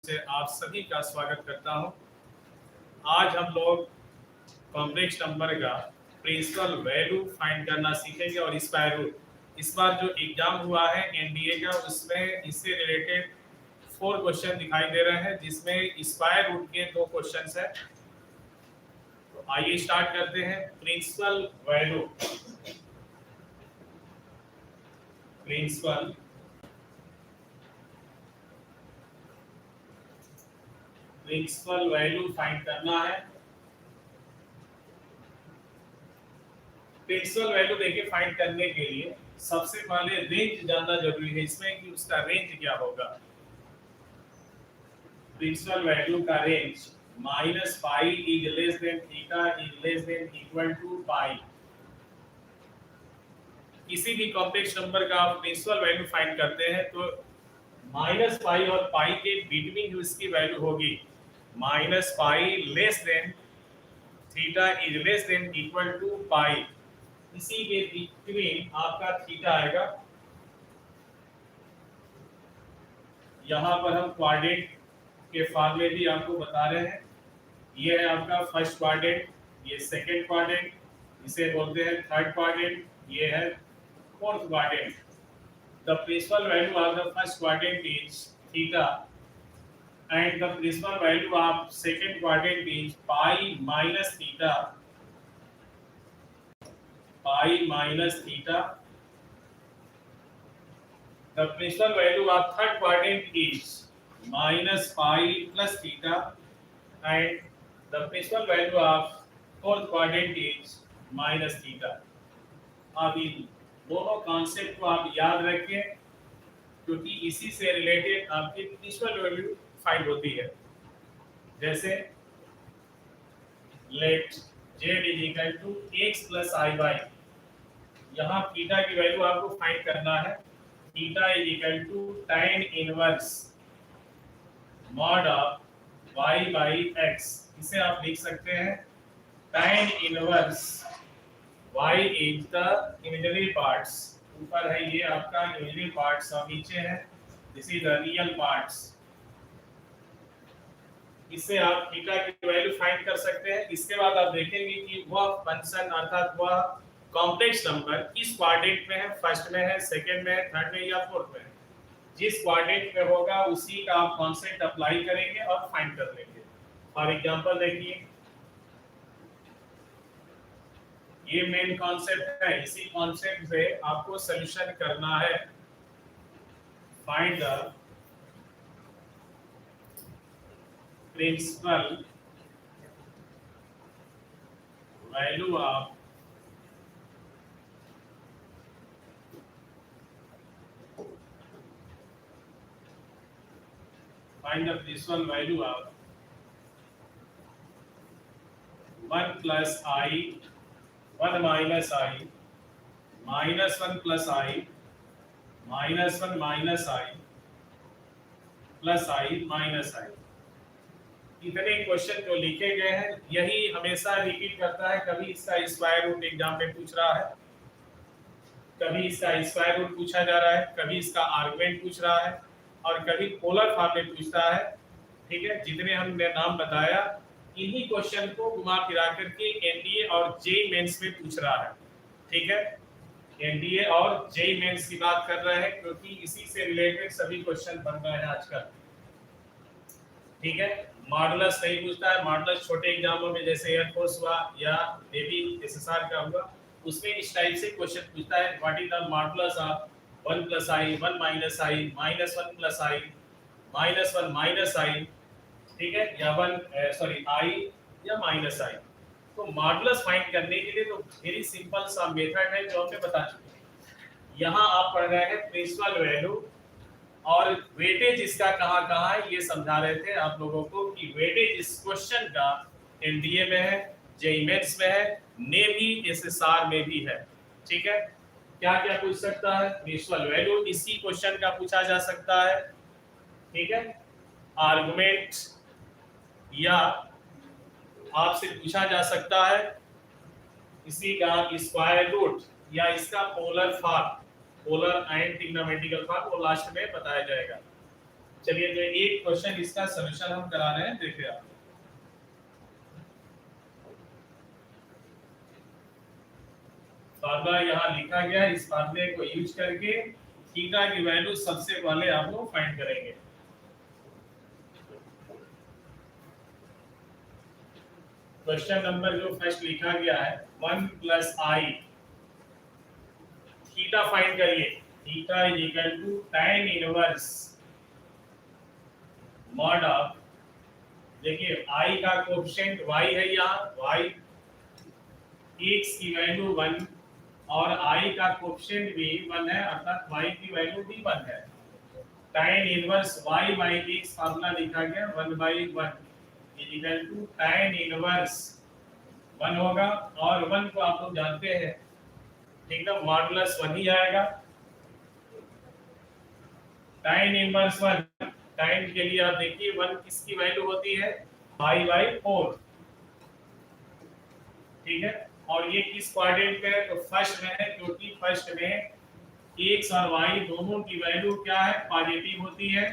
से आप सभी का स्वागत करता हूं। आज हम लोग कॉम्प्लेक्स नंबर का प्रिंसिपल वैल्यू फाइंड करना सीखेंगे और स्क्वायर रूट। इस बार जो एग्जाम हुआ है एनडीए का, उसमें इससे रिलेटेड 4 क्वेश्चन दिखाई दे रहे हैं, जिसमें स्क्वायर रूट के 2 क्वेश्चन है। तो आइए स्टार्ट करते हैं। Principal value, principal principal value find करना है। प्रिंसिपल वैल्यू देखिए, फाइंड करने के लिए सबसे पहले रेंज जानना जरूरी है इसमें कि उसका रेंज क्या होगा। प्रिंसिपल वैल्यू का range minus pi is less than theta is less than equal to pi. किसी भी कॉम्प्लेक्स नंबर का आप प्रिंसिपल वैल्यू फाइंड करते हैं तो माइनस पाई और पाई के बिटवीन जो इसकी वैल्यू होगी, minus pi less than theta is less than equal to pi, इसी के बिटवीन आपका थीटा आएगा। यहाँ पर हम क्वाड्रेंट के फॉर्मूले भी आपको बता रहे हैं। ये है आपका फर्स्ट क्वाड्रेंट, ये सेकंड क्वाड्रेंट, इसे बोलते हैं थर्ड क्वाड्रेंट, ये है fourth quadrant. The principal value of the first quadrant is theta and the principal value of second quadrant is pi minus theta, pi minus theta. The principal value of third quadrant is minus pi plus theta and the principal value of fourth quadrant is minus theta. अब इन दोनों concept को आप याद रखें, क्योंकि इसी से related आपकी प्रिंसिपल वैल्यू फाइंड होती है। जैसे let z is equal to x plus i y, यहाँ थीटा की वैल्यू आपको फाइंड करना है। Theta is equal to tan inverse mod of y by x। इसे आप लिख सकते हैं tan inverse y is the imaginary parts, ऊपर है ये आपका इमेजिनरी पार्ट्स और नीचे है this is the real parts. इससे आप थीटा की वैल्यू फाइंड कर सकते हैं। इसके बाद आप देखेंगे कि वह फंक्शन अर्थात वह कॉम्प्लेक्स नंबर किस क्वाड्रेंट में है, फर्स्ट में है, सेकंड में है, थर्ड में या फोर्थ में है। जिस क्वाड्रेंट में होगा उसी का आप कॉन्सेप्ट अप्लाई करेंगे और फाइंड कर लेंगे। फॉर एग्जांपल देखिए, ये मेन कॉन्सेप्ट है, इसी कॉन्सेप्ट से आपको सॉल्यूशन करना है। Find the principal value of find the principal value of 1 plus I 1 minus I minus 1 plus I minus 1 minus I plus I minus I। इतने क्वेश्चन जो लिखे गए हैं यही हमेशा रिपीट करता है। कभी इसका स्क्वायर रूट एग्जाम में पूछ रहा है, कभी इसका स्क्वायर रूट पूछा जा रहा है, कभी इसका आर्गुमेंट पूछ रहा है और कभी पोलर फॉर्म में पूछता है। ठीक है, जितने हमने नाम बताया इन्हीं क्वेश्चन को घुमा फिरा करके एनडीए और जेईई मेंस में पूछ रहा है। ठीक है, एनडीए और जेईई मेंस की बात कर रहे हैं क्योंकि इसी से रिलेटेड सभी क्वेश्चन बन रहे हैं आजकल। ठीक है, मॉडुलस नहीं पूछता है। मॉडुलस छोटे एग्जामों में जैसे एयरफोर्स हुआ या नेवी एसएसआर का हुआ, उसमें इस टाइप से क्वेश्चन पूछता है what is the modulus of 1 plus i 1 minus i minus 1 plus i minus 1 minus i. ठीक है, या 1 सॉरी आई या माइनस आई। तो मॉडुलस फाइंड करने के लिए तो वेरी सिंपल सा मेथड है जो हमने बता चुके हैं। यहाँ आप पढ़ रहे हैं प्रिंसिपल वैल्यू और वेटेज इसका कहाँ है ये समझा रहे थे आप लोगों को कि वेटेज इस क्वेश्चन का एनडीए में है, जेईई मेंस में है, नेवी एसएसआर में भी है। ठीक है, क्या क्या पूछ सकता है? प्रिंसिपल वैल्यू इसी क्वेश्चन का पूछा जा सकता है। ठीक है, आर्गुमेंट या आपसे पूछा जा सकता है इसी का स्क्वायर रूट या इसका polar form, polar and trigonometrical form, वो लास्ट में बताया जाएगा। चलिए तो एक क्वेश्चन इसका सॉल्यूशन हम करा रहे हैं, देखिए आप। फार्मूला यहाँ लिखा गया है, इस फार्मूले को यूज करके थीटा की वैल्यू सबसे पहले आप लोग फाइंड करेंगे। क्वेश्चन नंबर जो फर्स्ट लिखा गया है 1 प्लस आई, थीटा फाइंड करिए। Theta is equal to tan inverse mod of, देखिए आई का कोएफिशिएंट y है, यहाँ y x की वैल्यू 1 और i का कोएफिशिएंट भी 1 है, अर्थात y की वैल्यू भी 1 है। tan inverse y by x formula लिखा गया 1/1 is equal to tan inverse 1 होगा, और 1 को आप लोग जानते हैं, ठीक ना, मॉडुलस 1 ही आएगा। tan इनवर्स 1, tan के लिए आप देखिए 1 किसकी वैल्यू होती है, y/4, ठीक है। और ये किस क्वाड्रेंट में है, तो फर्स्ट में है, क्योंकि फर्स्ट में x और y दोनों की वैल्यू क्या है, पॉजिटिव होती है।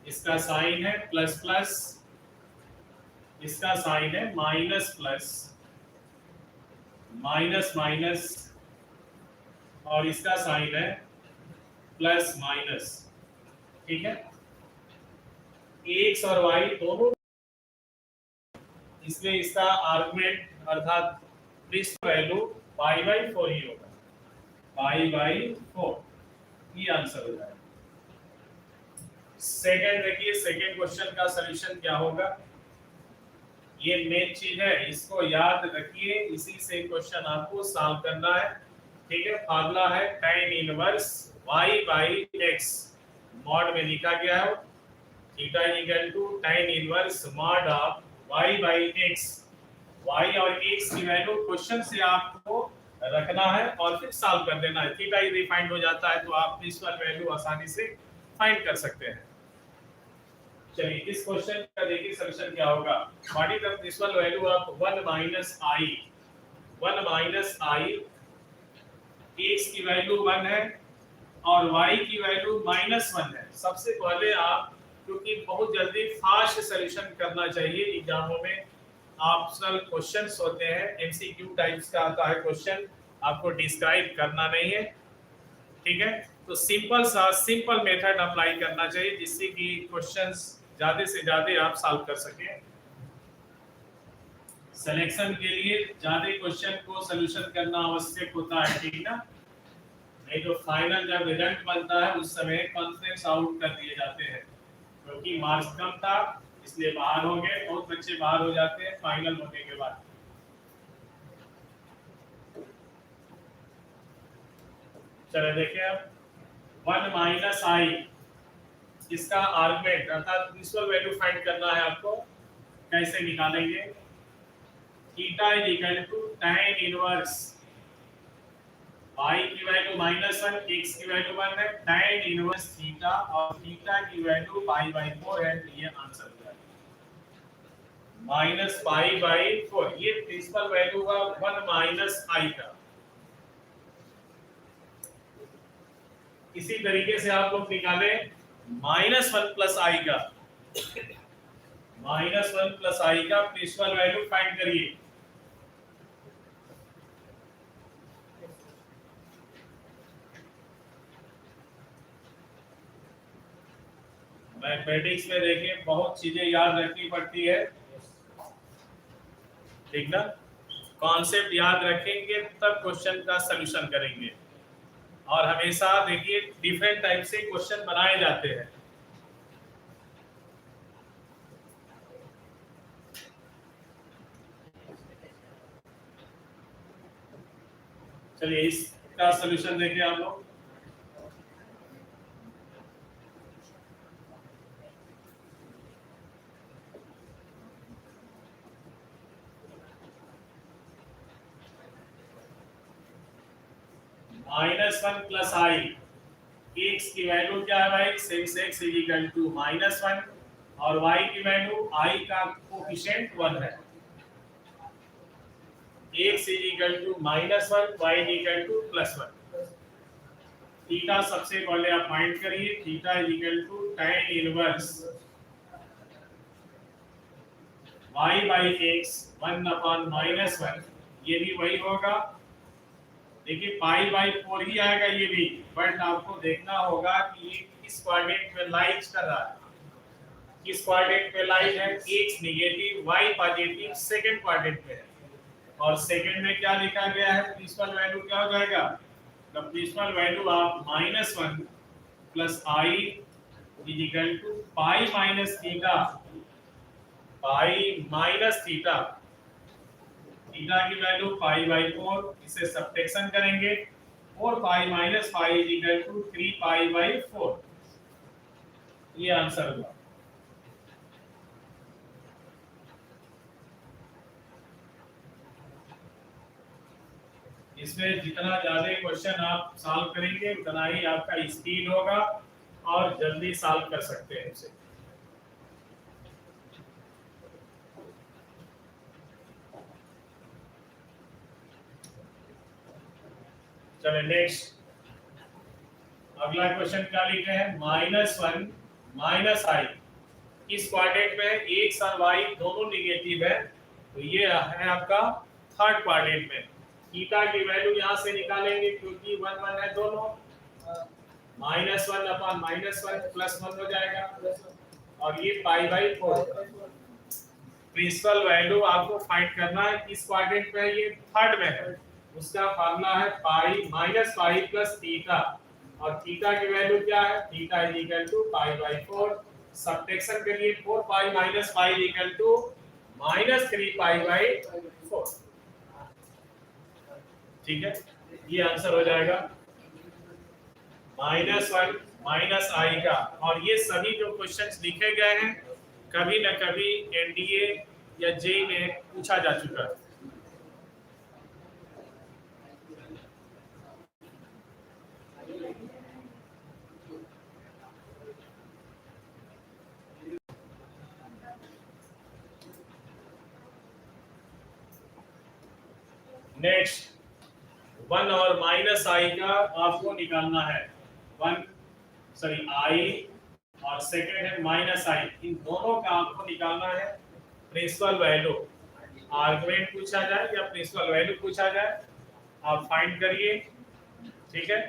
इसका साइन है प्लस प्लस, इसका साइन है माइनस प्लस, माइनस माइनस, और इसका साइन है प्लस माइनस, ठीक है। x और y दोनों, इसलिए इसका आर्गुमेंट अर्थात पृष्ठ वैल्यू π/4 ही होगा, π/4, ये आंसर हो जाएगा। सेकंड देखिए, सेकंड क्वेश्चन का सॉल्यूशन क्या होगा, ये मेन चीज है, इसको याद रखिए, इसी से क्वेश्चन आपको सॉल्व करना है, ठीक है। फार्मूला है tan इनवर्स y/x, मॉड में लिखा गया है theta equal to tan inverse mod of y/x, y और x की वैल्यू क्वेश्चन से आपको रखना है और फिर सॉल्व कर देना है। थीटा यदि फाइंड हो जाता है तो आप प्रिंसिपल वैल्यू आसानी से फाइंड कर सकते हैं। चलिए इस क्वेश्चन का देखिए सॉल्यूशन क्या होगा। What is the principal value of 1 minus i, 1 minus i, x की वैल्यू 1 है और y की वैल्यू -1 है। सबसे पहले आप, क्योंकि बहुत जल्दी फास्ट सॉल्यूशन करना चाहिए, एग्जामों में ऑप्शनल क्वेश्चंस होते हैं, एमसीक्यू टाइप्स का आता है क्वेश्चन, आपको डिस्क्राइब करना नहीं है, ठीक है। तो सिंपल मेथड अप्लाई करना चाहिए, जिससे कि क्वेश्चंस ज्यादा से ज्यादा आप सॉल्व कर सकें। सिलेक्शन के लिए ज्यादा क्वेश्चन को सॉल्यूशन करना आवश्यक होता है, ठीक ना, नहीं तो फाइनल जब रिजल्ट बनता है उस समय कॉन्फ्रेंस आउट कर दिए जाते हैं, क्योंकि मार्क्स कम था इसलिए बाहर हो गए, बहुत बच्चे बाहर हो जाते हैं फाइनल होने के बाद। चलिए देखिए अब 1 माइनस i, इसका आर्गुमेंट अर्थात प्रिंसिपल वैल्यू फाइंड करना है आपको। कैसे निकालेंगे, theta is equal to tan inverse y की वैल्यू -1, x की वैल्यू 1 है, tan इनवर्स थीटा, और थीटा की वैल्यू π/4 है, तो ये आंसर हो जाएगा -π/4। ये प्रिंसिपल वैल्यू हुआ 1 माइनस i का। इसी तरीके से आप लोग निकाले -1 प्लस i का, -1 प्लस i का प्रिंसिपल वैल्यू फाइंड करिए। मैथमेटिक्स में देखिए बहुत चीजें याद रखनी पड़ती है, ठीक ना, कॉन्सेप्ट याद रखेंगे तब क्वेश्चन का सॉल्यूशन करेंगे। और हमेशा देखिए डिफरेंट टाइप से क्वेश्चन बनाए जाते हैं। चलिए इसका सॉल्यूशन देखिए आप लोग। -1 प्लस i, x की वैल्यू क्या है भाई, since x is equal to -1 और y की वैल्यू i का कोएफिशिएंट 1 है, x is equal to -1, y is equal to +1। Theta सबसे पहले आप फाइंड करिए, theta is equal to tan inverse y by x 1/-1, ये भी वही होगा। देखिए पाई बाई 4 ही आएगा ये भी, बट आपको देखना होगा कि ये किस कोऑर्डिनेट में लाइज कर रहा है, किस कोऑर्डिनेट में लाइज है, x negative y positive second coordinate में है। और सेकंड में क्या लिखा गया है, प्रिंसिपल वैल्यू क्या हो जाएगा, the principal value of -1 plus i is equal to pi minus theta, pi minus theta, theta की वैल्यू पाई बाई 4, इसे सब्ट्रैक्शन करेंगे 4 pi minus pi is equal to 3 pi by 4, ये आंसर होगा। इसमें जितना ज्यादा क्वेश्चन आप सॉल्व करेंगे उतना ही आपका स्पीड होगा और जल्दी सॉल्व कर सकते हैं इसे। चलिए नेक्स्ट, अगला क्वेश्चन क्या लिखे हैं, -1 माइनस आई, इस क्वाड्रेंट में x और y दोनों नेगेटिव है, तो ये है आपका थर्ड क्वाड्रेंट में। थीटा की वैल्यू यहां से निकालेंगे क्योंकि 1 1 है दोनों, -1/-1 +1 हो जाएगा, और ये पाई बाई 4। प्रिंसिपल वैल्यू आपको फाइंड करना है, किस क्वाड्रेंट में है, ये थर्ड में है, उसका फार्मूला है pi minus pi plus theta, और थीटा की वैल्यू क्या है, theta is equal to pi by 4, subtraction करिए 4 pi minus pi is equal to -3 pi by 4, ठीक है, ये आंसर हो जाएगा -1 माइनस आई का। और ये सभी जो क्वेश्चंस लिखे गए हैं कभी न कभी एनडीए या जेई में पूछा जा चुका है। नेक्स्ट 1 और माइनस आई का आपको निकालना है, 1 सॉरी आई और सेकंड है माइनस आई, इन दोनों का आपको निकालना है प्रिंसिपल वैल्यू। आर्गुमेंट पूछा जाए या प्रिंसिपल वैल्यू पूछा जाए, आप फाइंड करिए, ठीक है।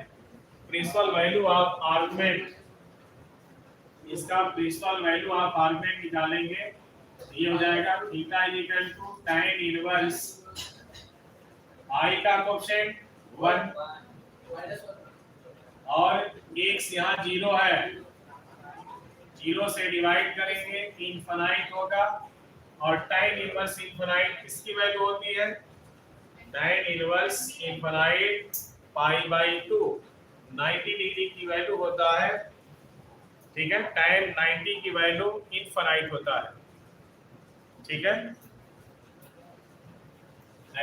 प्रिंसिपल वैल्यू ऑफ आर्गुमेंट, इसका प्रिंसिपल वैल्यू ऑफ आर्गुमेंट निकालेंगे, ये हो जाएगा theta is equal to tan inverse i का कोएफिशिएंट 1 और x यहाँ 0 है, 0 से डिवाइड करेंगे इनफिनाइट होगा, और tan इनवर्स इनफिनाइट किसकी वैल्यू होती है, tan inverse infinite pi by 2 90 degree की वैल्यू होता है, ठीक है, tan 90 की वैल्यू इनफिनाइट होता है, ठीक है।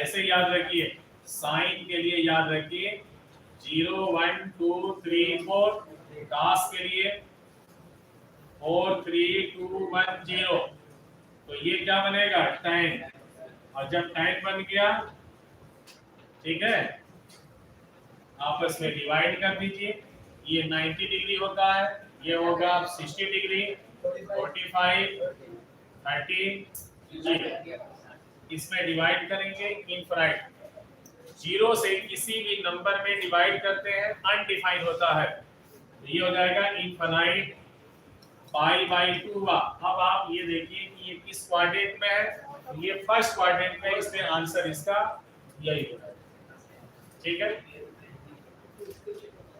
ऐसे याद रखिए, साइन के लिए याद रखिए 0 1 2 3 4, cos के लिए 4 3 2 1 0, तो ये क्या बनेगा tan, और जब tan बन गया, ठीक है, आपस में डिवाइड कर दीजिए, ये 90 डिग्री होता है, ये होगा 60 डिग्री 45 30 0, इसमें डिवाइड करेंगे इनफिनाइट, 0 से किसी भी नंबर में डिवाइड करते हैं अनडिफाइंड होता है, तो ये हो जाएगा इनफिनाइट पाई बाई 2 हुआ। अब आप ये देखिए कि ये किस क्वाड्रेंट में है, तो ये फर्स्ट क्वाड्रेंट में, इसमें आंसर इसका यही होगा, ठीक है।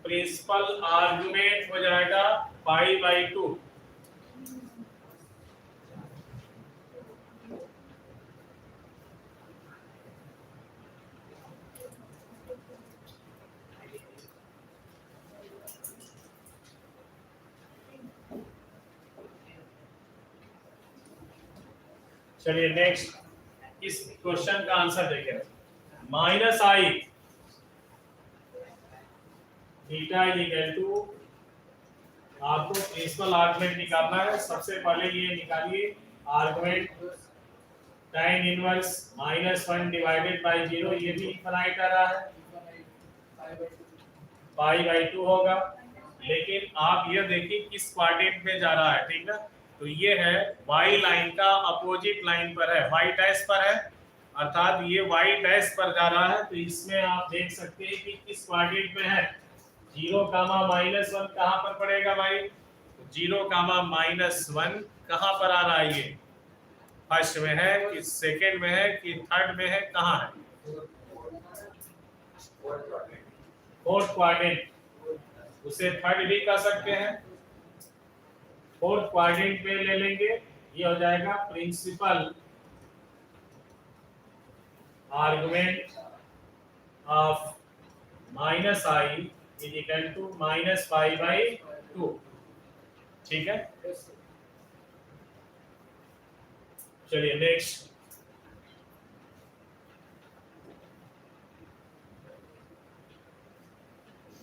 प्रिंसिपल आर्गुमेंट हो जाएगा पाई बाई 2, चलिए नेक्स्ट, इस क्वेश्चन का आंसर देखें, minus i theta is equal to, आपको प्रिंसिपल आर्गुमेंट निकालना है, सबसे पहले ये निकालिए argument tan inverse -1 divided by 0, ये भी इनफिनाइट आ रहा है, पाई/2 होगा। लेकिन आप ये देखिए किस क्वाड्रेंट में जा रहा है, ठीक ना। तो ये है वाई लाइन का अपोजिट लाइन पर है, वाई डैश पर है, अर्थात ये वाई डैश पर जा रहा है। तो इसमें आप देख सकते हैं कि किस क्वाड्रेंट में है। 0, -1 कहाँ पर पड़ेगा भाई? 0, -1 कहाँ पर आ रहा है? ये फर्स्ट में है कि सेकंड में है कि थर्ड में है, कहाँ है? फोर्थ क्वाड्रेंट, उसे थर्ड भी कह सकते हैं। फोर्थ क्वाड्रेंट में ले लेंगे, ये हो जाएगा principal argument of -i is equal to -π/2। ठीक है, चलिए नेक्स्ट।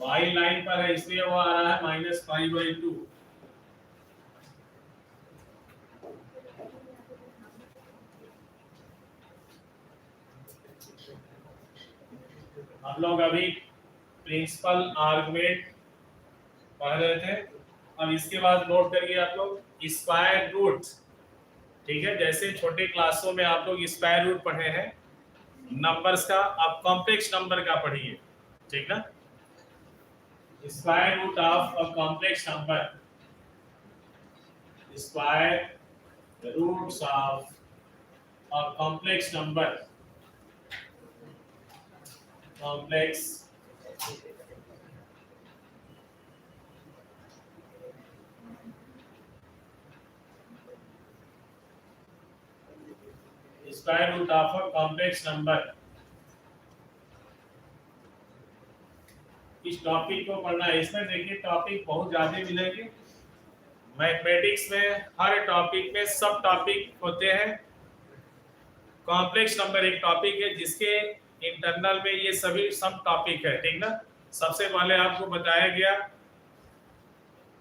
वाई लाइन पर है इसलिए वो आ रहा है -π/2। हम लोग अभी प्रिंसिपल आर्गुमेंट पढ़ रहे थे। अब इसके बाद नोट करिए आप लोग स्क्वायर रूट। ठीक है, जैसे छोटे क्लासों में आप लोग स्क्वायर रूट पढ़े हैं नंबर्स का, अब कॉम्प्लेक्स नंबर का पढ़िए, ठीक ना। Square root of a complex number, square roots of a complex number, complex square root of a complex number. इस टॉपिक को पढ़ना है। इसमें देखिए टॉपिक बहुत ज्यादा मिलेंगे। मैथमेटिक्स में हर टॉपिक में सब टॉपिक होते हैं। कॉम्प्लेक्स नंबर एक टॉपिक है जिसके इंटरनल में ये सभी सब टॉपिक है, ठीक ना। सबसे पहले आपको बताया गया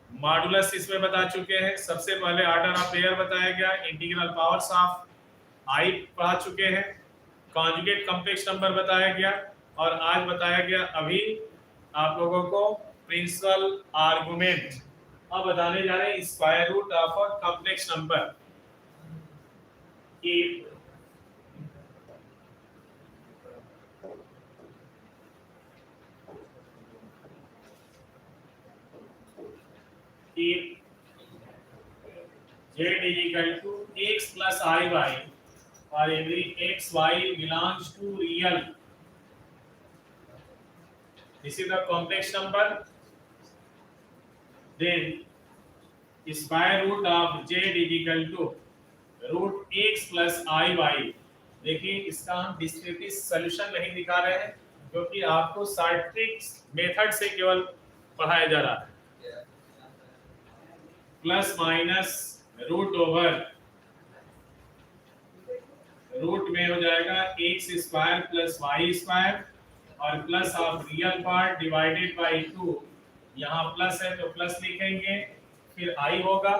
मॉडुलस, इसमें बता चुके हैं। सबसे पहले ऑर्डर ऑफ पेयर बताया गया, इंटीग्रल पावर्स ऑफ आई पढ़ा चुके हैं, कॉन्जुगेट कॉम्प्लेक्स नंबर बताया गया, और आज बताया गया अभी आप लोगों को प्रिंसिपल आर्गुमेंट। अब बताने जा रहे हैं square root of a complex number की z is equal to x plus iy for every x y belongs to real. This is the complex number. Then square root of z is equal to root x plus iy. देखिए इसका हम descriptive solution नहीं दिखा रहे हैं क्योंकि आपको scientific method से केवल पढ़ाया जा रहा है। Plus minus root over root में हो जाएगा x square plus y square, और plus of real part divided by 2। यहाँ प्लस है तो प्लस लिखेंगे, फिर आई होगा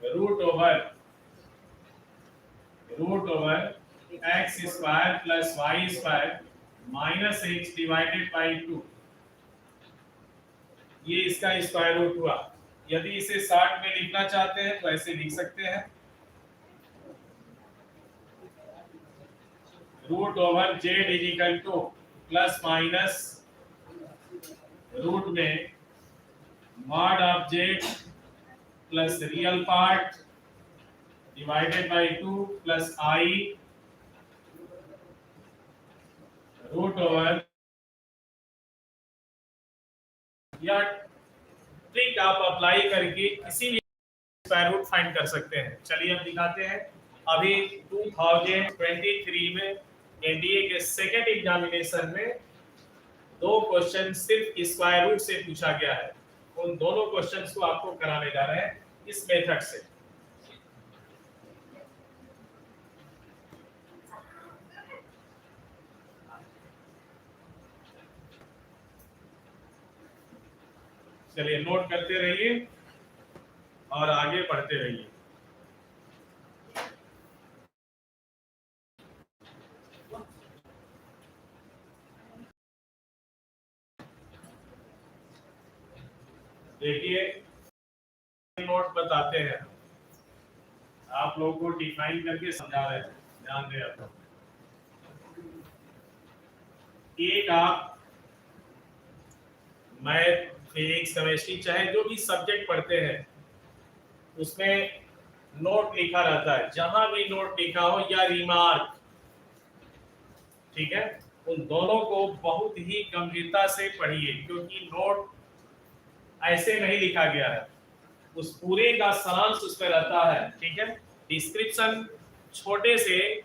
root over x square plus y square minus x divided by 2। ये इसका स्क्वायर रूट हुआ। यदि इसे शॉर्ट में लिखना चाहते हैं तो ऐसे लिख सकते हैं, root over z is equal to plus minus root में mod of z plus real part divided by 2 plus i root over. या ट्रिक आप अप्लाई करके किसी भी स्क्वायर रूट फाइंड कर सकते हैं। चलिए अब दिखाते हैं। अभी 2023 में एनडीए के सेकेंड एग्जामिनेशन में 2 क्वेश्चन सिर्फ स्क्वायर रूट से पूछा गया है। उन दोनों क्वेश्चंस को आपको कराने जा रहे हैं इस मेथड से। चलिए नोट करते रहिए और आगे बढ़ते रहिए। देखिए नोट बताते हैं, आप लोगों को डिफाइन करके समझा रहे हैं, ध्यान दें आप। एक आप मैथ, फिजिक्स, केमिस्ट्री चाहे जो भी सब्जेक्ट पढ़ते हैं उसमें नोट लिखा रहता है, जहां भी नोट लिखा हो या रिमार्क, ठीक है, उन दोनों को बहुत ही गंभीरता से पढ़िए, क्योंकि नोट ऐसे नहीं लिखा गया है, उस पूरे का सारांश उस पर रहता है, ठीक है। डिस्क्रिप्शन छोटे से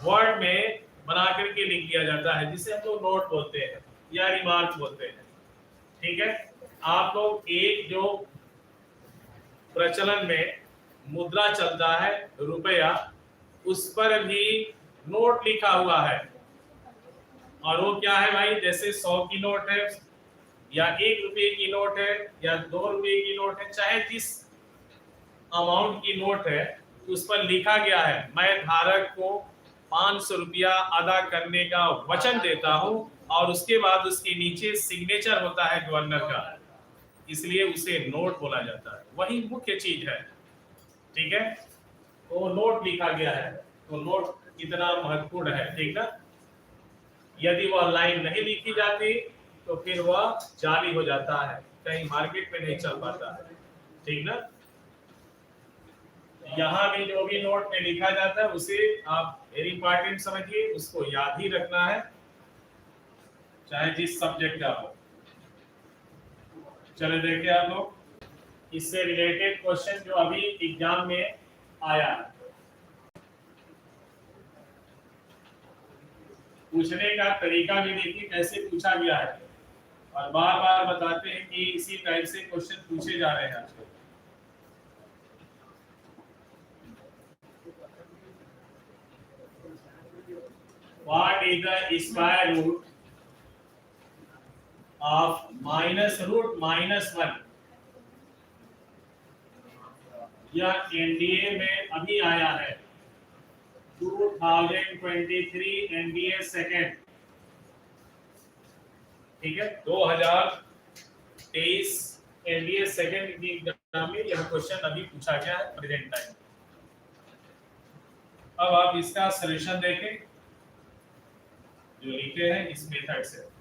वर्ड में बना करके लिख दिया जाता है, जिसे हम लोग नोट बोलते हैं या रिमार्क बोलते हैं, ठीक है। आप लोग एक जो प्रचलन में मुद्रा चलता है रुपया, उस पर भी नोट लिखा हुआ है, और वो क्या है भाई, जैसे 100 की नोट है या 1 रुपये की नोट है या 2 रुपये की नोट है, चाहे जिस अमाउंट की नोट है उस पर लिखा गया है मैं धारक को 500 रुपया अदा करने का वचन देता हूं, और उसके बाद उसके नीचे सिग्नेचर होता है गवर्नर का, इसलिए उसे नोट बोला जाता है, वही मुख्य चीज है, ठीक है। तो नोट लिखा गया है, तो नोट कितना महत्वपूर्ण है, ठीक ना। यदि वह लाइन नहीं लिखी जाती तो फिर वह जाली हो जाता है, कहीं मार्केट में नहीं चल पाता है, ठीक ना। यहाँ भी जो भी नोट में लिखा जाता है उसे आप वेरी इंपॉर्टेंट समझिए, उसको याद ही रखना है, चाहे जिस सब्जेक्ट का हो। चले देखिए आप लोग, इससे रिलेटेड क्वेश्चन जो अभी एग्जाम में आया है, पूछने का तरीका भी देखिए कैसे पूछा गया है, और बार बार बताते हैं कि इसी टाइप से क्वेश्चन पूछे जा रहे हैं आजकल। What is the square root of minus root minus 1? यह एनडीए में अभी आया है, 2023 एनडीए सेकेंड, ठीक है, 2023 एनडीए सेकेंड एग्जाम में यह क्वेश्चन अभी पूछा गया है प्रेजेंट टाइम। अब आप इसका सॉल्यूशन देखें जो लिखे हैं इस मेथड से।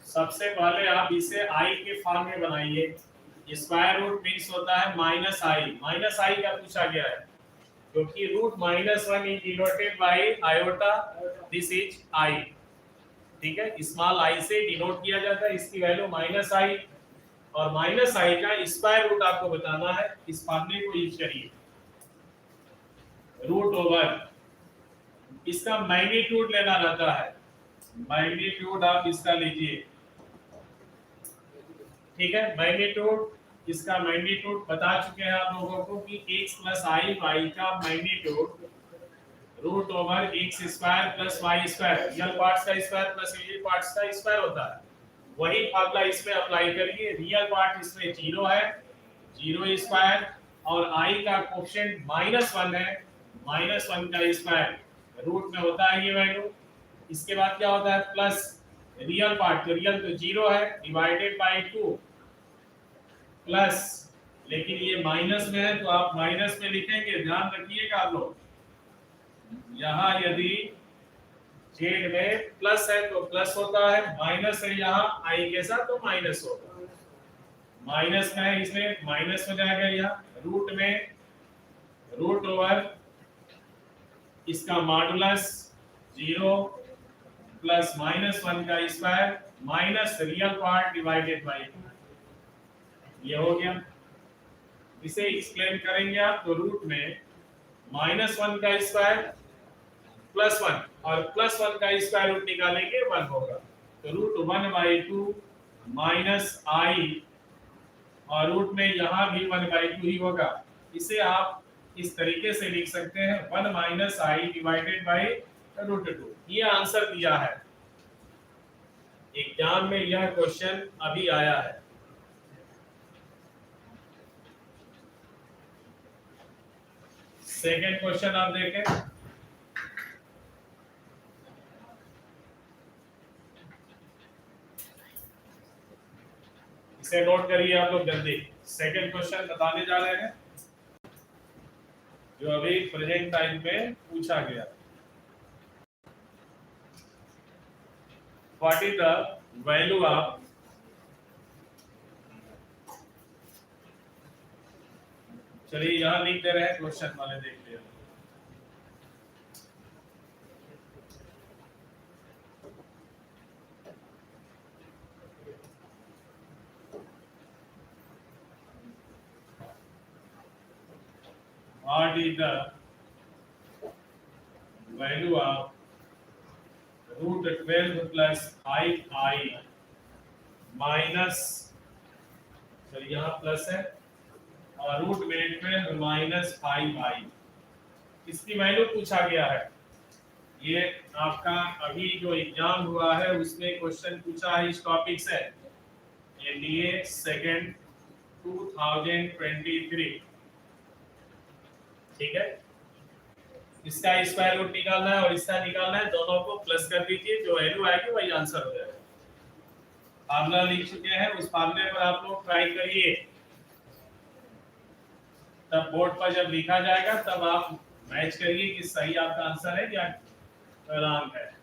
सबसे पहले आप इसे आई के फॉर्म में बनाइए। स्क्वायर रूट मीन्स होता है माइनस आई, माइनस आई का पूछा गया है क्योंकि root -1 is denoted by iota, this is i, ठीक है, स्मॉल आई से डिनोट किया जाता है, इसकी वैल्यू माइनस आई, और माइनस आई का स्क्वायर रूट आपको बताना है, इस फॉर्मूले को यूज करिए, रूट ओवर इसका मैग्नीट्यूड लेना रहता है, मैग्नीट्यूड आप इसका लीजिए, ठीक है, मैग्नीट्यूड, इसका मैग्नीट्यूड बता चुके हैं आप लोगों को कि x प्लस आई, y का magnitude root over x square plus y square, real parts का स्क्वायर प्लस इमेजिनरी पार्ट्स का स्क्वायर होता है, वही फार्मूला इसमें अप्लाई करिए। रियल पार्ट इसमें 0 है, 0 स्क्वायर, और i का कोएफिशिएंट -1 है, -1 का स्क्वायर, रूट में होता है ये वैल्यू, इसके बाद क्या होता है प्लस रियल पार्ट, तो रियल तो 0 है, डिवाइडेड बाय 2 प्लस, लेकिन ये माइनस में है तो आप माइनस में लिखेंगे, ध्यान रखिएगा आप लोग, यहाँ यदि जेड में प्लस है तो प्लस होता है, माइनस है यहाँ आई के साथ तो माइनस होगा, माइनस में है इसमें माइनस हो जाएगा, यहाँ रूट में रूट ओवर इसका मॉडुलस 0 प्लस -1 का square minus real part divided by 2, ये हो गया। इसे एक्सप्लेन करेंगे आप तो रूट में -1 का स्क्वायर प्लस 1 और प्लस 1 का स्क्वायर रूट निकालेंगे 1 होगा, तो रूट 1/2 माइनस आई, और रूट में यहाँ भी 1/2 ही होगा, इसे आप इस तरीके से लिख सकते हैं 1 माइनस आई डिवाइडेड बाय √2, ये आंसर दिया है एग्जाम में, यह क्वेश्चन अभी आया है। सेकेंड क्वेश्चन आप देखें, इसे नोट करिए आप लोग जल्दी। सेकेंड क्वेश्चन बताने जा रहे हैं जो अभी प्रेजेंट टाइम में पूछा गया। What is the value of, चलिए यहां लिख दे रहे हैं, क्वेश्चन वाले देख लिया। What is the value of root 12 plus 5i minus, चलिए यहाँ प्लस है, और रूट में 12 माइनस 5i, इसकी वैल्यू पूछा गया है। ये आपका अभी जो एग्जाम हुआ है उसमें क्वेश्चन पूछा है इस टॉपिक से, एनडीए सेकेंड 2023, ठीक है। इसका स्क्वायर रूट निकालना है और इसका निकालना है, दोनों को प्लस कर दीजिए, जो वैल्यू आएगी वही आंसर हो जाएगा। फार्मूला लिख चुके हैं, उस फार्मूले पर आप लोग ट्राई करिए, तब बोर्ड पर जब लिखा जाएगा तब आप मैच करिए कि सही आपका आंसर है या रॉन्ग है।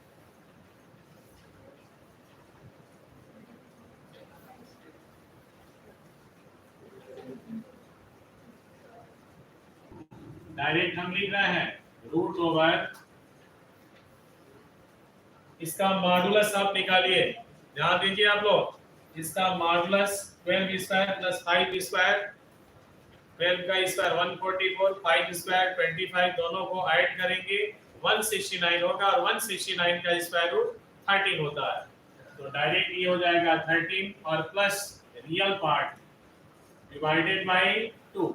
डायरेक्ट हम लिख रहे हैं रूट ओवर, इसका मॉडुलस आप निकालिए, ध्यान दीजिए आप लोग, इसका मॉडुलस 12 स्क्वायर प्लस 5 स्क्वायर, 12 का स्क्वायर 144, 5 स्क्वायर 25, दोनों को ऐड करेंगे 169 होगा, और 169 का स्क्वायर रूट 13 होता है, तो डायरेक्ट ये हो जाएगा 13 और plus real part divided by 2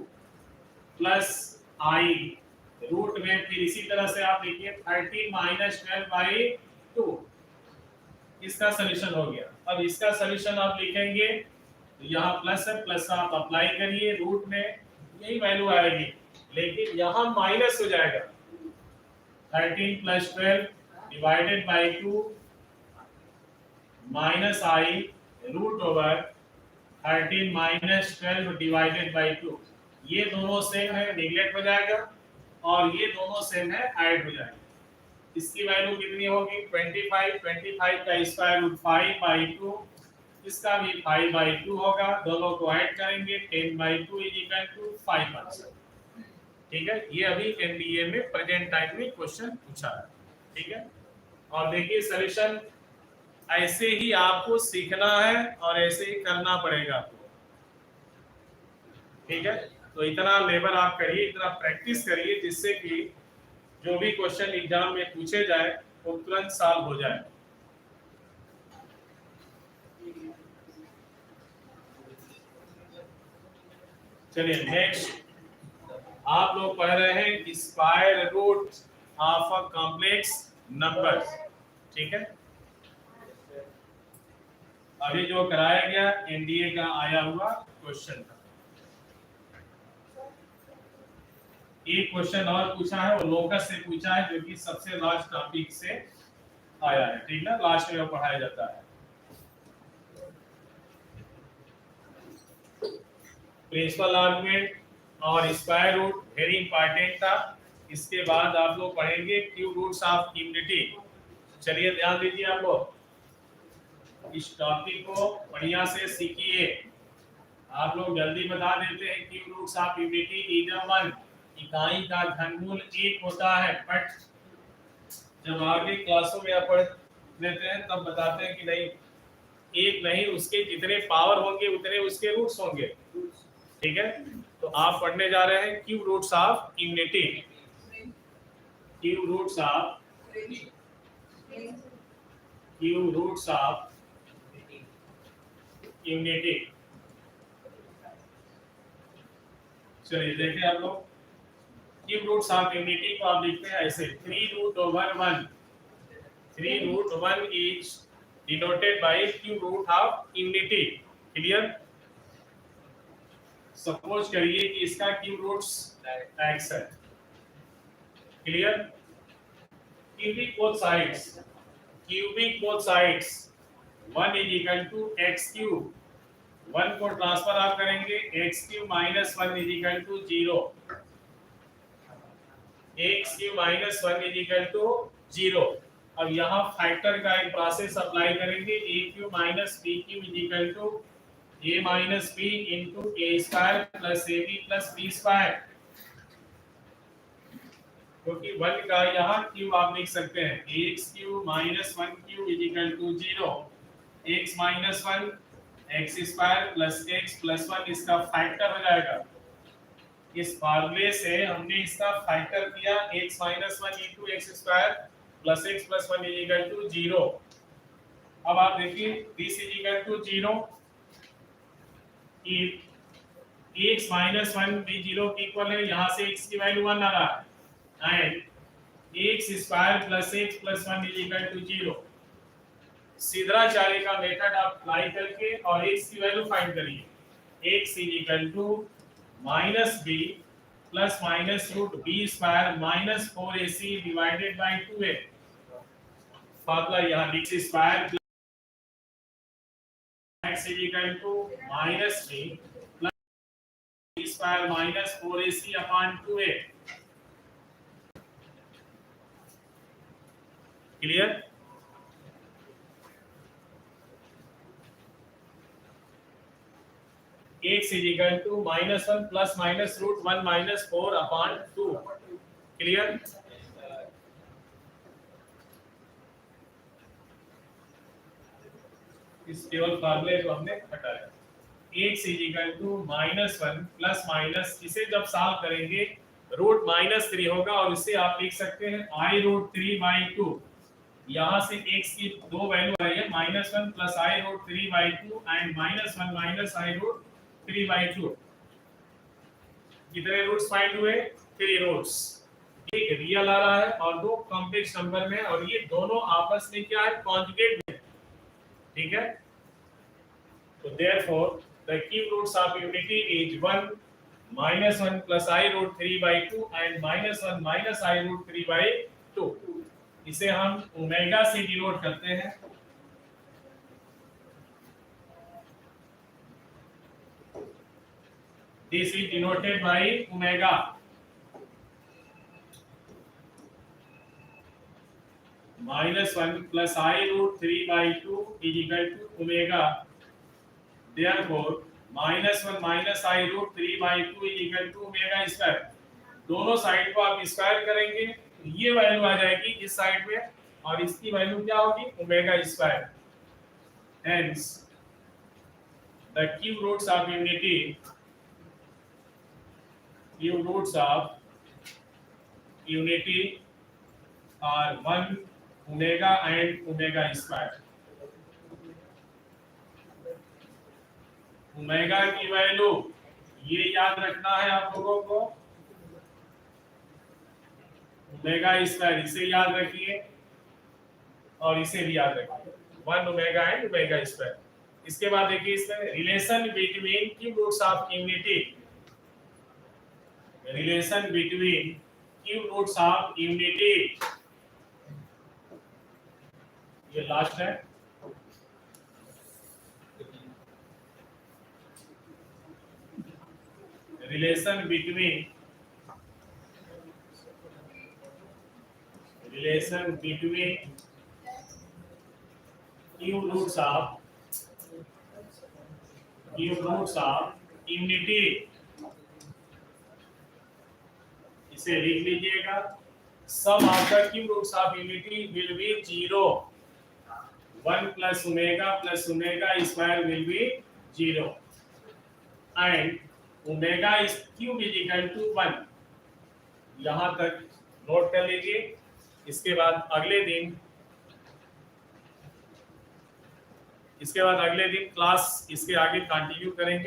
plus i root में, फिर इसी तरह से आप लिखिए 13 माइनस 12 बाई 2, इसका सॉल्यूशन हो गया। अब इसका सॉल्यूशन आप लिखेंगे तो यहाँ प्लस है, प्लस आप अप्लाई करिए, रूट में यही वैल्यू आएगी, लेकिन यहाँ माइनस हो जाएगा, 13 plus 12 divided by 2 minus i root over 13 minus 12 divided by 2, ये दोनों सेम है, नेगलेक्ट हो जाएगा, और ये दोनों सेम है, ऐड हो जाएगा। इसकी वैल्यू कितनी होगी 25, 25 का स्क्वायर रूट 5 बाई 2, इसका भी 5 बाई 2 होगा, दोनों को ऐड करेंगे 10 by 2 is equal to 5 answer, ठीक है। ये अभी एनडीए में प्रेजेंट टाइम में क्वेश्चन पूछा है, ठीक है। और देखिए सॉल्यूशन ऐसे ही आपको सीखना है और ऐसे ही करना पड़ेगा आपको, ठीक है। तो इतना लेबर आप करिए, इतना प्रैक्टिस करिए, जिससे कि जो भी क्वेश्चन एग्जाम में पूछे जाए वो तुरंत सॉल्व हो जाए। चलिए नेक्स्ट, आप लोग पढ़ रहे हैं square root of a complex number, ठीक है। अभी जो कराया गया एनडीए का आया हुआ क्वेश्चन था, एक क्वेश्चन और पूछा है, वो लोकस से पूछा है, जो कि सबसे लास्ट टॉपिक से आया है, ठीक ना, लास्ट में वो पढ़ाया जाता है। प्रिंसिपल आर्गुमेंट और स्क्वायर रूट वेरी इंपॉर्टेंट था। इसके बाद आप लोग पढ़ेंगे क्यूब रूट्स ऑफ यूनिटी। चलिए ध्यान दीजिए, आप लोग इस टॉपिक को बढ़िया से सीखिए। आप लोग जल्दी बता देते हैं क्यूब रूट्स ऑफ यूनिटी इधर 1, इकाई का घनमूल 1 होता है, बट जब आगे क्लासों में आप पढ़ लेते हैं तब बताते हैं कि नहीं, एक नहीं, उसके जितने पावर होंगे उतने उसके रूट्स होंगे, ठीक है। तो आप पढ़ने जा रहे हैं cube roots of unity, cube roots of unity. चलिए देखें आप लोग, क्यूब रूट्स ऑफ यूनिटी को आप लिखते हैं ऐसे, 3 root over 1, 3 root 1 is denoted by cube root of unity. Clear? Suppose करिए कि इसका क्यूब रूट्स x है, clear? cubic both sides, cubic both sides 1 is equal to x cube 1 को ट्रांसफर आप करेंगे x cube minus 1 is equal to 0 x cube minus 1 is equal to 0। अब यहाँ factor का एक प्रोसेस अप्लाई करेंगे a cube minus b cube is equal to a minus b into a square plus ab plus b square, क्योंकि 1 का यहाँ cube आप लिख सकते हैं x cube minus 1 cube is equal to 0 x minus 1 x square plus x plus 1 इसका factor हो जाएगा। इस फार्मूले से हमने इसका फैक्टर किया x minus 1 into x square plus x plus 1 is equal to 0। अब आप देखिए this is equal to 0 if x minus 1 भी 0 के इक्वल है, यहाँ से x की वैल्यू 1 आ रहा है and x square plus x plus 1 is equal to 0। सीधराचार्य का मेथड आप अप्लाई करके और x की वैल्यू फाइंड करिए। x is equal to minus b plus minus root b square minus 4ac divided by 2a। Formula यहाँ x square plus x is equal to minus b plus b square minus 4ac upon 2a। Clear? x is equal to minus 1 plus minus root 1 minus 4 upon 2। Clear? इस केवल फार्मूले को हमने हटाया। x is equal to minus 1 plus minus, इसे जब solve करेंगे root minus 3 होगा और इसे आप लिख सकते हैं i रूट 3 by 2। यहाँ से x की दो वैल्यू आई है minus 1 plus i root 3 by 2 and minus 1 minus i root 3 by 2। कितने रूट्स फाइंड हुए? 3 रूट्स। एक रियल आ रहा है और दो कॉम्प्लेक्स नंबर में, और ये दोनों आपस में क्या है? कॉन्जुगेट में। ठीक है, तो therefore the cube roots of unity is 1 minus 1 plus i root 3 by 2 and minus 1 minus i root 3 by 2। इसे हम ओमेगा से डिनोट करते हैं। This is denoted by omega. Minus 1 plus i root 3 by 2 is equal to omega. Therefore minus 1 minus i root 3 by 2 is equal to omega square. दोनों side को आप square करेंगे, ये वैल्यू आ जाएगी इस साइड में और इसकी वैल्यू क्या होगी? Omega square. Hence the cube roots of unity are 1 omega and omega square. Omega की वैल्यू ये याद रखना है आप लोगों को, ओमेगा स्क्वायर, इसे याद रखिए और इसे भी याद रखिए 1 ओमेगा एंड ओमेगा स्क्वायर। इसके बाद देखिए इसमें relation between cube roots of unity, relation between cube roots of unity, ये लास्ट है। Relation between cube roots of unity, इसे लिख लीजिएगा। Sum after cube roots of unity will be 0। 1 plus omega square will be 0 and omega cube is equal to 1। यहां तक note कर लीजिए। इसके बाद अगले दिन क्लास इसके आगे कंटिन्यू करेंगे।